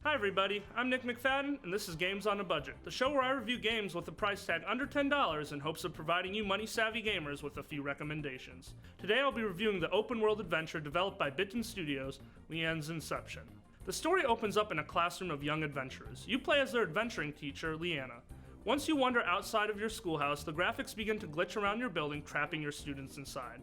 Hi everybody, I'm Nick McFadden, and this is Games on a Budget, the show where I review games with a price tag under $10 in hopes of providing you money-savvy gamers with a few recommendations. Today I'll be reviewing the open-world adventure developed by Bitten Studios, Leanne's Inception. The story opens up in a classroom of young adventurers. You play as their adventuring teacher, Lenna. Once you wander outside of your schoolhouse, the graphics begin to glitch around your building, trapping your students inside.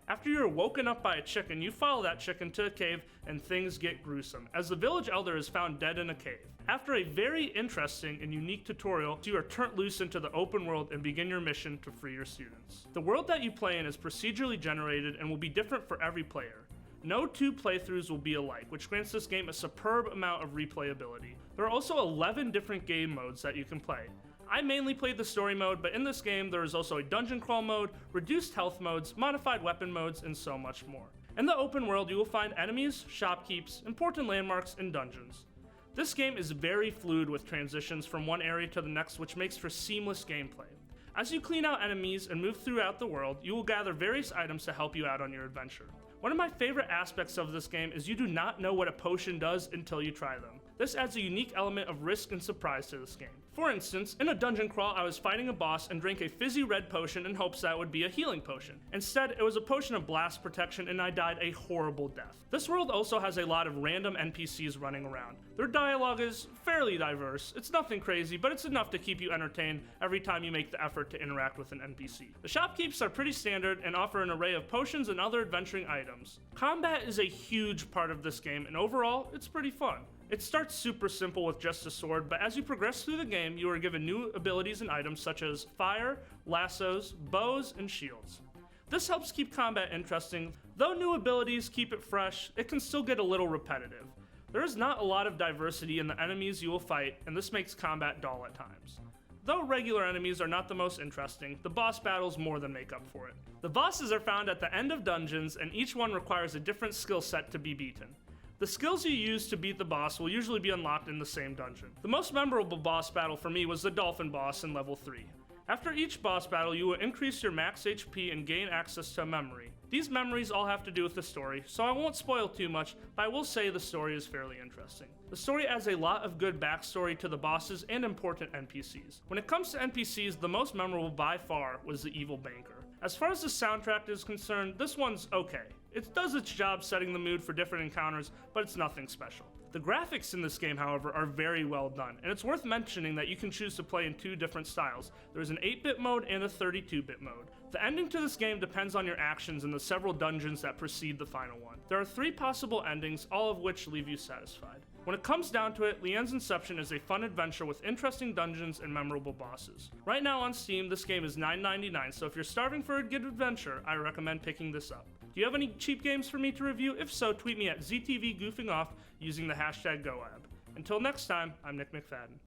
After you're woken up by a chicken, you follow that chicken to a cave and things get gruesome, as the village elder is found dead in a cave. After a very interesting and unique tutorial, you are turned loose into the open world and begin your mission to free your students. The world that you play in is procedurally generated and will be different for every player. No two playthroughs will be alike, which grants this game a superb amount of replayability. There are also 11 different game modes that you can play. I mainly played the story mode, but in this game there is also a dungeon crawl mode, reduced health modes, modified weapon modes, and so much more. In the open world you will find enemies, shopkeepers, important landmarks, and dungeons. This game is very fluid with transitions from one area to the next, which makes for seamless gameplay. As you clean out enemies and move throughout the world, you will gather various items to help you out on your adventure. One of my favorite aspects of this game is you do not know what a potion does until you try them. This adds a unique element of risk and surprise to this game. For instance, in a dungeon crawl I was fighting a boss and drank a fizzy red potion in hopes that would be a healing potion. Instead, it was a potion of blast protection and I died a horrible death. This world also has a lot of random NPCs running around. Their dialogue is fairly diverse. It's nothing crazy, but it's enough to keep you entertained every time you make the effort to interact with an NPC. The shopkeepers are pretty standard and offer an array of potions and other adventuring items. Combat is a huge part of this game, and overall, it's pretty fun. It starts super simple with just a sword, but as you progress through the game, you are given new abilities and items such as fire, lassos, bows, and shields. This helps keep combat interesting. Though new abilities keep it fresh, it can still get a little repetitive. There is not a lot of diversity in the enemies you will fight, and this makes combat dull at times. Though regular enemies are not the most interesting, the boss battles more than make up for it. The bosses are found at the end of dungeons, and each one requires a different skill set to be beaten. The skills you use to beat the boss will usually be unlocked in the same dungeon. The most memorable boss battle for me was the dolphin boss in level 3. After each boss battle, you will increase your max HP and gain access to a memory. These memories all have to do with the story, so I won't spoil too much, but I will say the story is fairly interesting. The story adds a lot of good backstory to the bosses and important NPCs. When it comes to NPCs, the most memorable by far was the evil banker. As far as the soundtrack is concerned, this one's okay. It does its job setting the mood for different encounters, but it's nothing special. The graphics in this game, however, are very well done, and it's worth mentioning that you can choose to play in two different styles. There is an 8-bit mode and a 32-bit mode. The ending to this game depends on your actions in the several dungeons that precede the final one. There are 3 possible endings, all of which leave you satisfied. When it comes down to it, Leanne's Inception is a fun adventure with interesting dungeons and memorable bosses. Right now on Steam, this game is $9.99, so if you're starving for a good adventure, I recommend picking this up. Do you have any cheap games for me to review? If so, tweet me at ZTV Goofing Off using the hashtag GoAb. Until next time, I'm Nick McFadden.